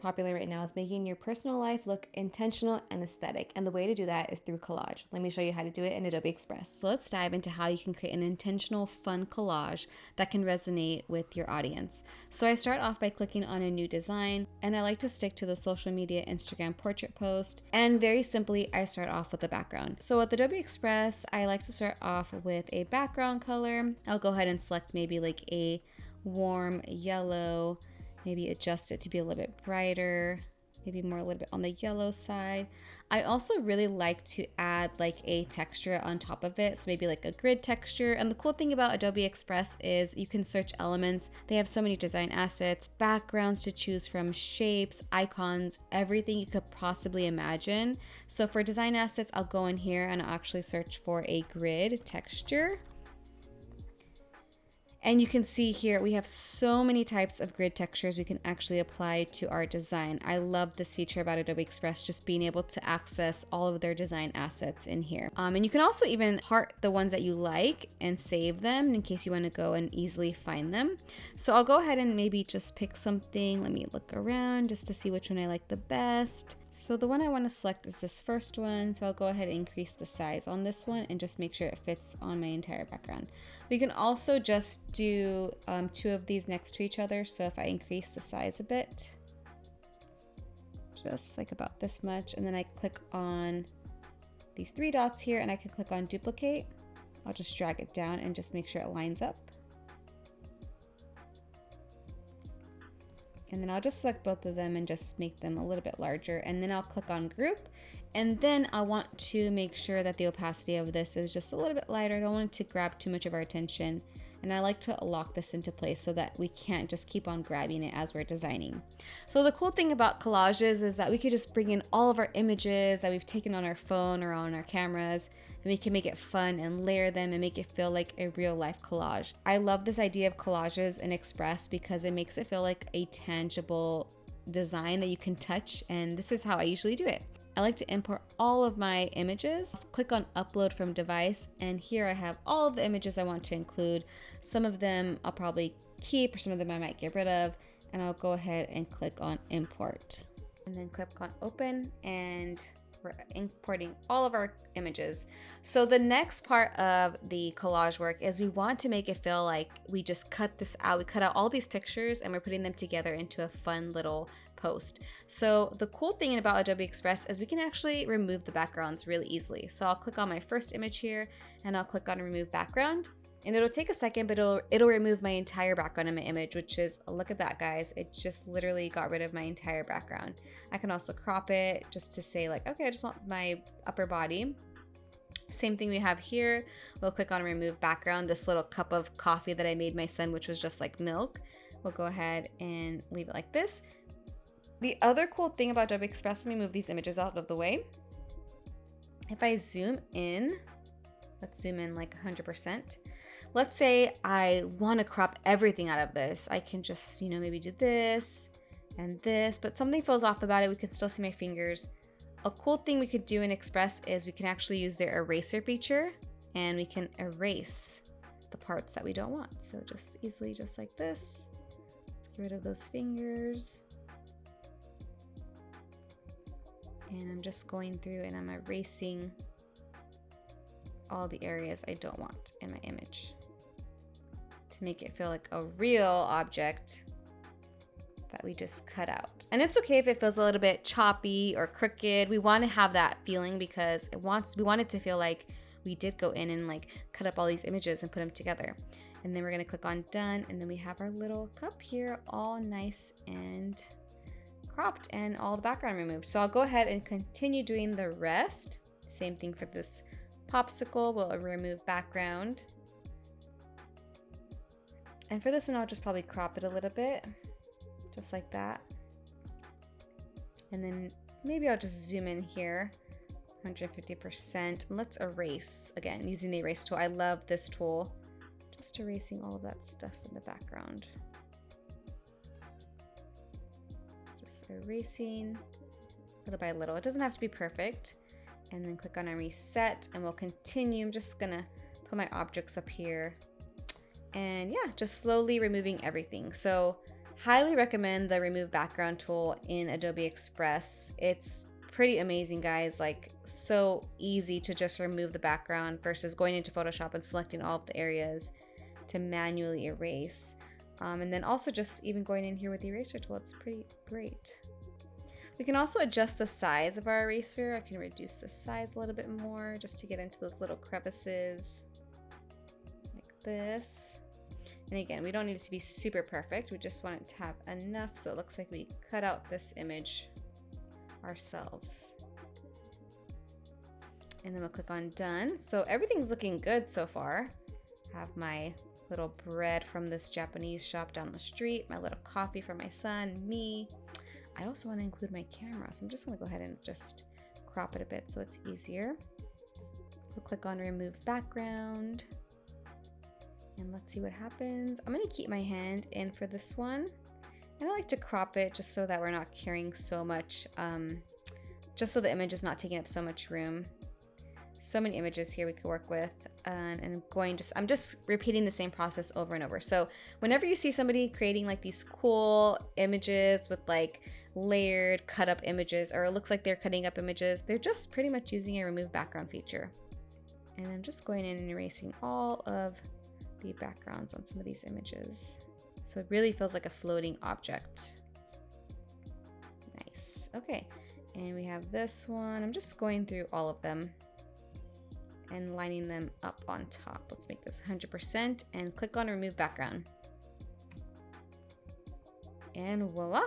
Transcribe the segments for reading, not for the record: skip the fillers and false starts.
popular right now is making your personal life look intentional and aesthetic. And the way to do that is through collage. Let me show you how to do it in Adobe Express. So let's dive into how you can create an intentional, fun collage that can resonate with your audience. So I start off by clicking on a new design, and I like to stick to the social media Instagram portrait post. And very simply, I start off with the background. So with Adobe Express, I like to start off with a background color. I'll go ahead and select maybe like a warm yellow, maybe adjust it to be a little bit brighter, maybe more a little bit on the yellow side. I also really like to add like a texture on top of it, so maybe like a grid texture. And the cool thing about Adobe Express is you can search elements. They have so many design assets, backgrounds to choose from, shapes, icons, everything you could possibly imagine. So for design assets, I'll go in here and I'll actually search for a grid texture. And you can see here, we have so many types of grid textures we can actually apply to our design. I love this feature about Adobe Express, just being able to access all of their design assets in here. And you can also even heart the ones that you like and save them in case you want to go and easily find them. So I'll go ahead and maybe just pick something. Let me look around just to see which one I like the best. So the one I want to select is this first one. So I'll go ahead and increase the size on this one and just make sure it fits on my entire background. We can also just do two of these next to each other. So if I increase the size a bit, just like about this much, and then I click on these three dots here and I can click on duplicate. I'll just drag it down and just make sure it lines up. And then I'll just select both of them and just make them a little bit larger. And then I'll click on group. And then I want to make sure that the opacity of this is just a little bit lighter. I don't want it to grab too much of our attention. And I like to lock this into place so that we can't just keep on grabbing it as we're designing. So the cool thing about collages is that we could just bring in all of our images that we've taken on our phone or on our cameras, and we can make it fun and layer them and make it feel like a real life collage. I love this idea of collages in Express because it makes it feel like a tangible design that you can touch, and this is how I usually do it. I like to import all of my images, click on upload from device, and here I have all of the images I want to include. Some of them I'll probably keep, or some of them I might get rid of, and I'll go ahead and click on import. And then click on open, and we're importing all of our images. So the next part of the collage work is we want to make it feel like we just cut this out. We cut out all these pictures and we're putting them together into a fun little post. So the cool thing about Adobe Express is we can actually remove the backgrounds really easily. So I'll click on my first image here and I'll click on remove background. And it'll take a second, but it'll remove my entire background in my image, which is, look at that guys, it just literally got rid of my entire background. I can also crop it just to say like, okay, I just want my upper body. Same thing we have here. We'll click on remove background, this little cup of coffee that I made my son, which was just like milk. We'll go ahead and leave it like this. The other cool thing about Adobe Express, let me move these images out of the way. If I zoom in, let's zoom in like 100%. Let's say I want to crop everything out of this. I can just, maybe do this and this, but something feels off about it. We can still see my fingers. A cool thing we could do in Express is we can actually use their eraser feature and we can erase the parts that we don't want. So just easily, just like this. Let's get rid of those fingers. And I'm just going through and I'm erasing all the areas I don't want in my image to make it feel like a real object that we just cut out. And it's okay if it feels a little bit choppy or crooked. We want to have that feeling because we want it to feel like we did go in and like cut up all these images and put them together. And then we're going to click on done, and then we have our little cup here all nice and cropped and all the background removed. So I'll go ahead and continue doing the rest. Same thing for this popsicle. We'll remove background. And for this one, I'll just probably crop it a little bit, just like that. And then maybe I'll just zoom in here, 150%. And let's erase again using the erase tool. I love this tool. Just erasing all of that stuff in the background. Just erasing little by little. It doesn't have to be perfect. And then click on a reset and we'll continue. I'm just gonna put my objects up here. And yeah, just slowly removing everything. So Highly recommend the remove background tool in Adobe Express. It's pretty amazing, guys. Like, so easy to just remove the background versus going into Photoshop and selecting all of the areas to manually erase. And then also just even going in here with the eraser tool, it's pretty great. We can also adjust the size of our eraser. I can reduce the size a little bit more just to get into those little crevices like this. And again, we don't need it to be super perfect. We just want it to have enough so it looks like we cut out this image ourselves. And then we'll click on done. So everything's looking good so far. Have my little bread from this Japanese shop down the street, my little coffee for my son, me. I also want to include my camera, so I'm just going to go ahead and just crop it a bit so it's easier. We'll click on remove background. And let's see what happens. I'm going to keep my hand in for this one. And I like to crop it just so that we're not carrying so much, just so the image is not taking up so much room. So many images here we could work with. And I'm just repeating the same process over and over. So whenever you see somebody creating like these cool images with like layered cut up images, or it looks like they're cutting up images, they're just pretty much using a remove background feature. And I'm just going in and erasing all of the backgrounds on some of these images. So it really feels like a floating object. Nice. Okay. And we have this one. I'm just going through all of them and lining them up on top. Let's make this 100% and click on remove background. And voila.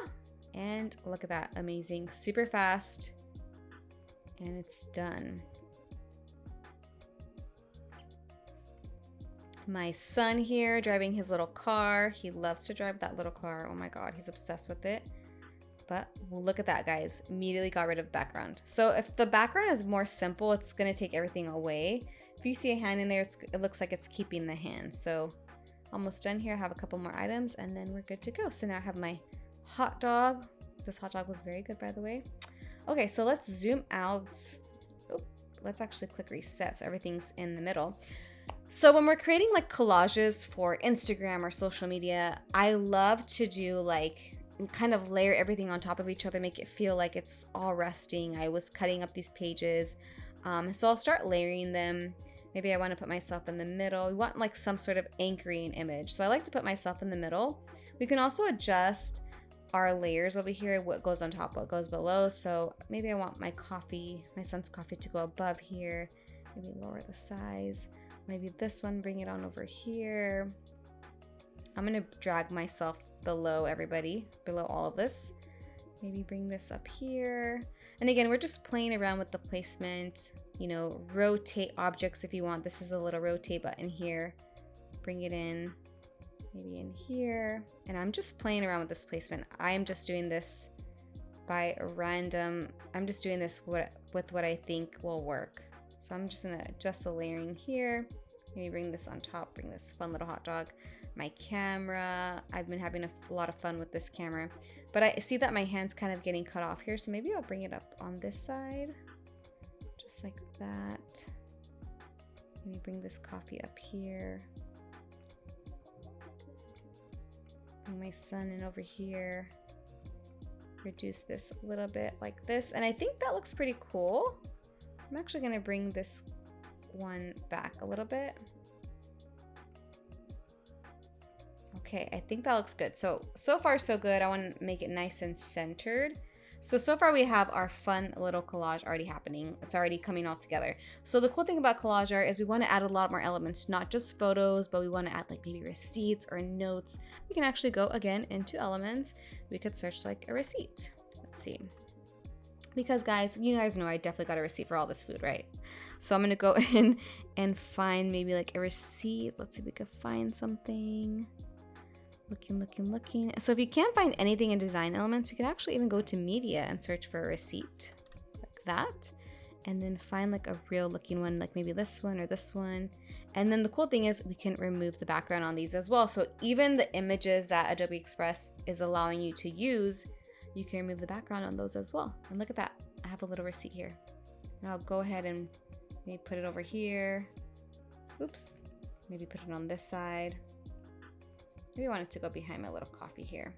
And look at that. Amazing. Super fast. And it's done. My son here driving his little car. He loves to drive that little car. Oh my God, he's obsessed with it. But well, look at that, guys. Immediately got rid of background. So if the background is more simple, it's gonna take everything away. If you see a hand in there, it looks like it's keeping the hand. So almost done here. I have a couple more items and then we're good to go. So now I have my hot dog. This hot dog was very good, by the way. Okay, so let's zoom out. Let's actually click reset so everything's in the middle. So when we're creating like collages for Instagram or social media, I love to do like kind of layer everything on top of each other, make it feel like it's all resting. I was cutting up these pages. So I'll start layering them. Maybe I want to put myself in the middle. We want like some sort of anchoring image. So I like to put myself in the middle. We can also adjust our layers over here, what goes on top, what goes below. So maybe I want my coffee, my son's coffee to go above here. Maybe lower the size. Maybe this one, bring it on over here. I'm gonna drag myself below everybody, below all of this. Maybe bring this up here. And again, we're just playing around with the placement, you know, rotate objects if you want. This is the little rotate button here. Bring it in, maybe in here. And I'm just playing around with this placement. I am just doing this by random. I'm just doing this with what I think will work. So I'm just gonna adjust the layering here. Maybe bring this on top, bring this fun little hot dog. My camera, I've been having a lot of fun with this camera, but I see that my hand's kind of getting cut off here. So maybe I'll bring it up on this side, just like that. Maybe bring this coffee up here. Bring my son in over here. Reduce this a little bit like this. And I think that looks pretty cool. I'm actually gonna bring this one back a little bit. Okay, I think that looks good. So far so good. I want to make it nice and centered. So far we have our fun little collage already happening. It's already coming all together. So the cool thing about collage art is we want to add a lot more elements, not just photos, but we want to add like maybe receipts or notes. We can actually go again into elements. We could search like a receipt. Let's see. Because guys, you guys know I definitely got a receipt for all this food, right? So I'm gonna go in and find maybe like a receipt. Let's see if we could find something. Looking. So if you can't find anything in design elements, we could actually even go to media and search for a receipt like that. And then find like a real looking one, like maybe this one or this one. And then the cool thing is we can remove the background on these as well. So even the images that Adobe Express is allowing you to use, you can remove the background on those as well. And look at that, I have a little receipt here. And I'll go ahead and maybe put it over here. Oops, maybe put it on this side. Maybe I want it to go behind my little coffee here.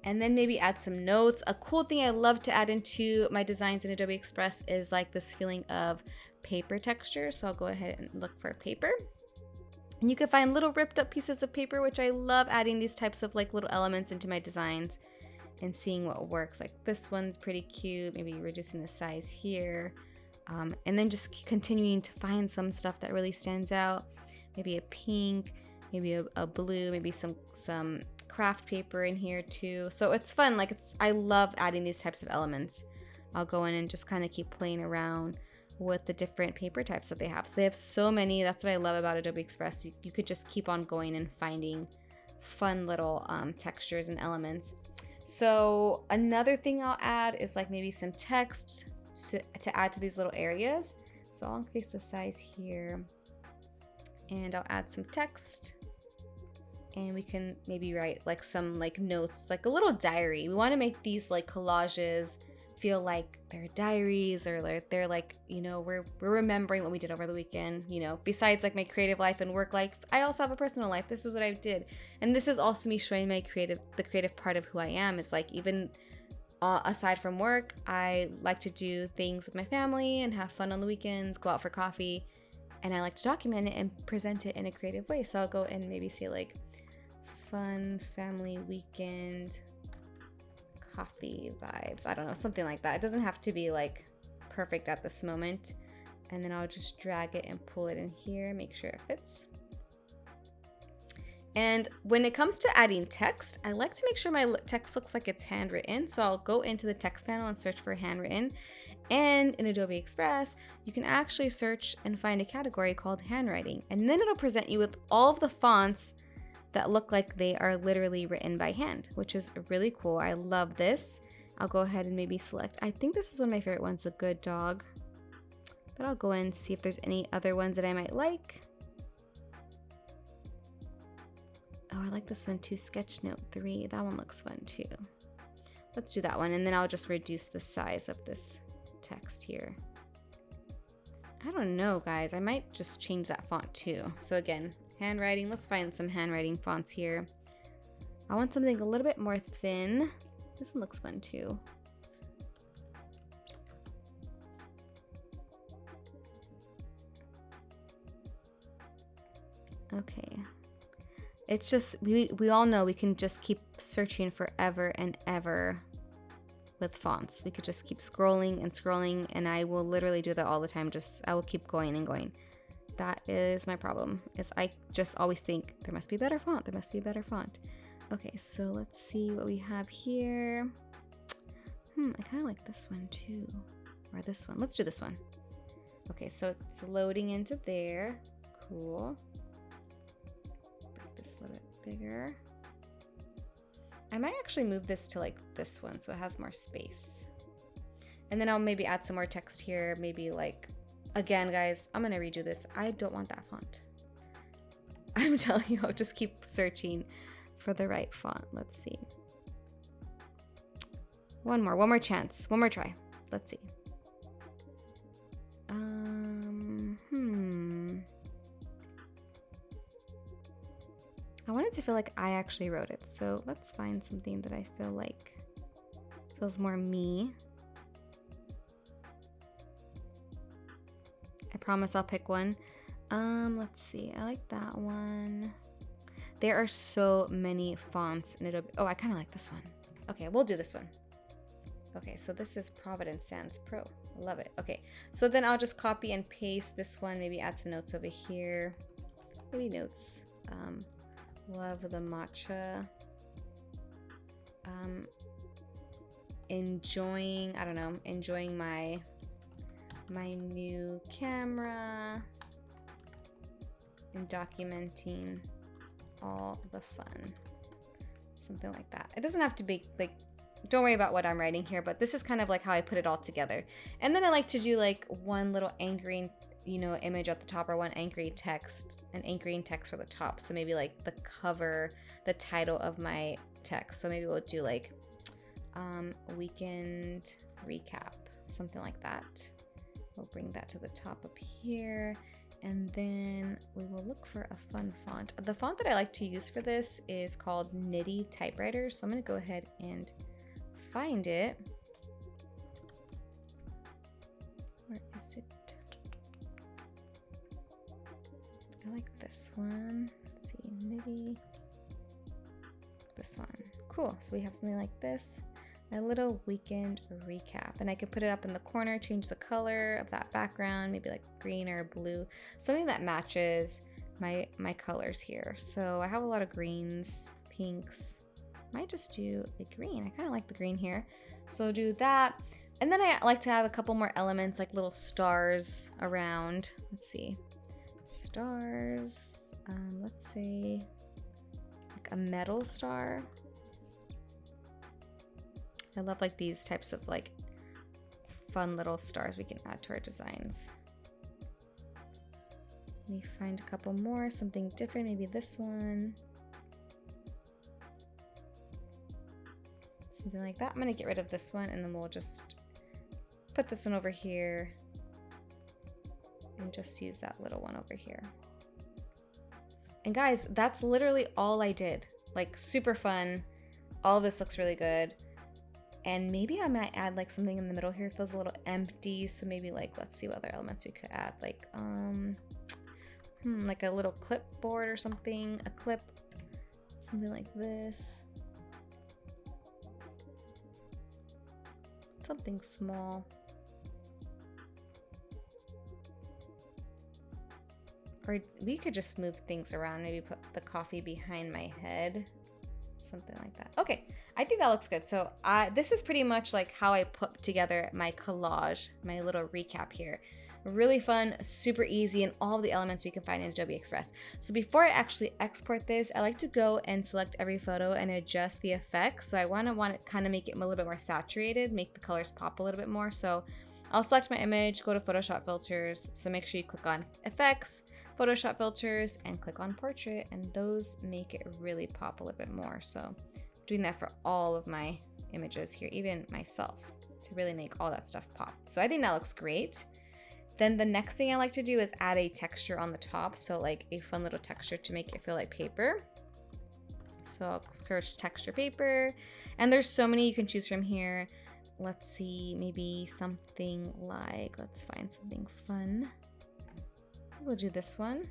And then maybe add some notes. A cool thing I love to add into my designs in Adobe Express is like this feeling of paper texture. So I'll go ahead and look for a paper. And you can find little ripped up pieces of paper, which I love adding these types of like little elements into my designs and seeing what works. Like this one's pretty cute. Maybe reducing the size here. And then just continuing to find some stuff that really stands out. Maybe a pink, maybe a blue, maybe some craft paper in here too. So it's fun. Like I love adding these types of elements. I'll go in and just kind of keep playing around with the different paper types that they have. So they have so many. That's what I love about Adobe Express. You could just keep on going and finding fun little textures and elements. So another thing I'll add is like maybe some text to add to these little areas. So I'll increase the size here and I'll add some text, and we can maybe write like some like notes, like a little diary. We want to make these like collages feel like they're diaries, or they're like, you know, we're remembering what we did over the weekend. You know, besides like my creative life and work life, I also have a personal life. This is what I did, and this is also me showing the creative part of who I am. Is like, even aside from work, I like to do things with my family and have fun on the weekends, go out for coffee, and I like to document it and present it in a creative way. So I'll go and maybe say like fun family weekend coffee vibes. I don't know, something like that. It doesn't have to be like perfect at this moment. And then I'll just drag it and pull it in here, make sure it fits. And when it comes to adding text, I like to make sure my text looks like it's handwritten. So I'll go into the text panel and search for handwritten. And in Adobe Express, you can actually search and find a category called handwriting. And then it'll present you with all of the fonts that look like they are literally written by hand, which is really cool. I love this. I'll go ahead and maybe select, I think this is one of my favorite ones, the Good Dog. But I'll go in and see if there's any other ones that I might like. Oh, I like this one too, Sketchnote 3. That one looks fun too. Let's do that one, and then I'll just reduce the size of this text here. I don't know, guys. I might just change that font too. So again, handwriting. Let's find some handwriting fonts here. I want something a little bit more thin. This one looks fun too. Okay. It's just, we all know we can just keep searching forever and ever with fonts. We could just keep scrolling and scrolling, and I will literally do that all the time. I will keep going and going. That is my problem, is I just always think there must be a better font. There must be a better font. Okay, so let's see what we have here. I kind of like this one too, or this one. Let's do this one. Okay, so it's loading into there. Cool. Make this a little bit bigger. I might actually move this to like this one so it has more space. And then I'll maybe add some more text here. Maybe like, again, guys, I'm gonna redo this. I don't want that font. I'm telling you, I'll just keep searching for the right font. Let's see. One more chance, one more try. Let's see. I want it to feel like I actually wrote it. So let's find something that I feel like feels more me. I promise I'll pick one. Let's see. I like that one. There are so many fonts in Adobe. Oh, I kind of like this one. Okay, we'll do this one. Okay, so this is Providence Sans Pro. I love it. Okay, so then I'll just copy and paste this one. Maybe add some notes over here. Maybe notes. Love the matcha. Enjoying, I don't know, enjoying my new camera and documenting all the fun. Something like that. It doesn't have to be like, don't worry about what I'm writing here, but this is kind of like how I put it all together. And then I like to do like one little anchoring, you know, image at the top, or one anchoring text, an anchoring text for the top. So maybe like the cover, the title of my text. So maybe we'll do like weekend recap, something like that. We'll bring that to the top up here. And then we will look for a fun font. The font that I like to use for this is called Nitty Typewriter. So I'm going to go ahead and find it. Where is it? I like this one. Let's see, Nitty. This one. Cool. So we have something like this. My little weekend recap, and I could put it up in the corner, change the color of that background, maybe like green or blue, something that matches my colors here. So I have a lot of greens, pinks. Might just do the green. I kind of like the green here, so do that. And then I like to add a couple more elements, like little stars around. Let's see, stars. Let's say like a metal star. I love like these types of like fun little stars we can add to our designs. Let me find a couple more, something different, maybe this one. Something like that. I'm gonna get rid of this one and then we'll just put this one over here and just use that little one over here. And guys, that's literally all I did. Like super fun. All of this looks really good. And maybe I might add like something in the middle here. It feels a little empty. So maybe like, let's see what other elements we could add. Like a little clipboard or something, a clip, something like this. Something small. Or we could just move things around. Maybe put the coffee behind my head. Something like that. Okay, I think that looks good. So this is pretty much like how I put together my collage, my little recap here. Really fun, super easy, and all of the elements we can find in Adobe Express. So before I actually export this, I like to go and select every photo and adjust the effects. So I want to kind of make it a little bit more saturated, make the colors pop a little bit more. So I'll select my image, go to Photoshop filters. So make sure you click on effects, Photoshop filters, and click on portrait, and those make it really pop a little bit more. So I'm doing that for all of my images here, even myself, to really make all that stuff pop. So I think that looks great. Then the next thing I like to do is add a texture on the top. So like a fun little texture to make it feel like paper. So I'll search texture paper, and there's so many you can choose from here. Let's see, maybe something like, let's find something fun. We'll do this one.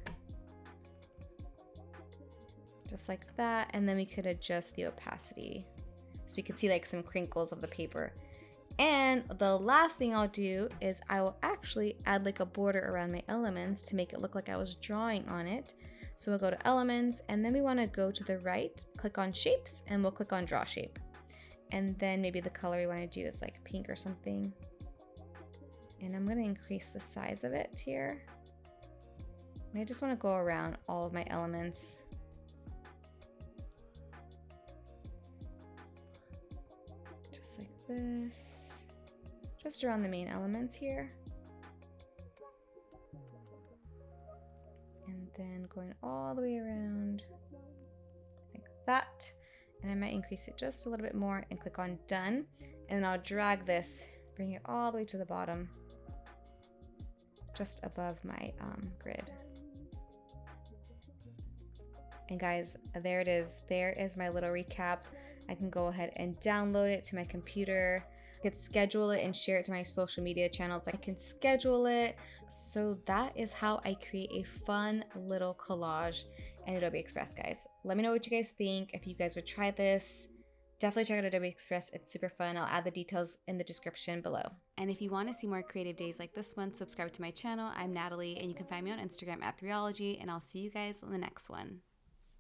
Just like that. And then we could adjust the opacity so we can see like some crinkles of the paper. And the last thing I'll do is I will actually add like a border around my elements to make it look like I was drawing on it. So we'll go to elements, and then we want to go to the right, click on shapes, and we'll click on draw shape. And then maybe the color we want to do is like pink or something. And I'm going to increase the size of it here. And I just want to go around all of my elements. Just like this. Just around the main elements here. And then going all the way around like that. And I might increase it just a little bit more and click on done. And I'll drag this, bring it all the way to the bottom, just above my grid. And guys, there it is. There is my little recap. I can go ahead and download it to my computer. I could schedule it and share it to my social media channels. I can schedule it. So that is how I create a fun little collage in Adobe Express, guys. Let me know what you guys think. If you guys would try this, definitely check out Adobe Express. It's super fun. I'll add the details in the description below. And if you want to see more creative days like this one, subscribe to my channel. I'm Natalie, and you can find me on Instagram at Threeologie, and I'll see you guys in the next one.